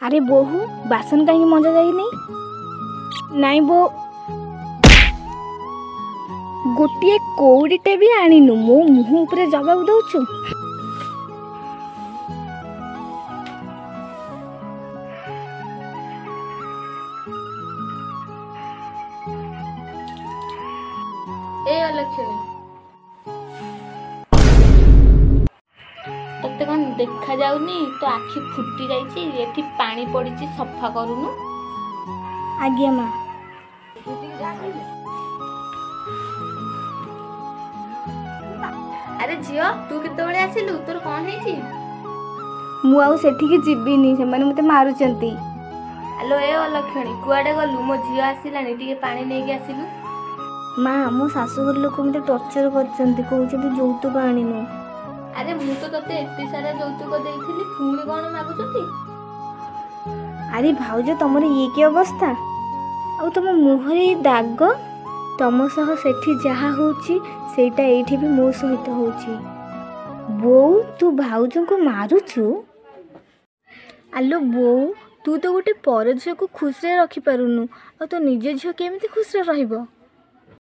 अरे बोहू बासन कहीं मजा जाई नहीं बो गोटे कौड़ीटे भी आनीनु मो मुह उपरे जवाब दउछु। ए अलक्षणी तते कौन देखा जाउनी तो आखि फुटी जाइछि एठी पानी पड़िछि सफा करूनु। आज्ञा माँ। अरे झियो तू केतेबेले आसिलु तोर कोन हेछि? मु आउ सेठिकी जिबिनी से माने मते मारुचंती। हेलो ए अलक्षणी कुआडे गलु मो झियो आसिलानी टिके पानी नेकी आसिलु। माँ मो शाशुघर लोक मते टर्चर करचंती कहउचंती जौतुक आनिनु। अरे मु तो तते एत्ती सारा जौतुक देइथिली पुणी कोन मागुचंती? अरे भाउज तमर ये की अवस्था आ तुम मुहरे दाग तम सह सेठी जहा होची सेटा एठी भी मो सहित होची। बो तू भाउज को मारुछु? आलो बो तू तो गोटे पर झियो को खुश रे रखी पारुनु आ तो निजे झियो केमिति खुश रे रहइबो?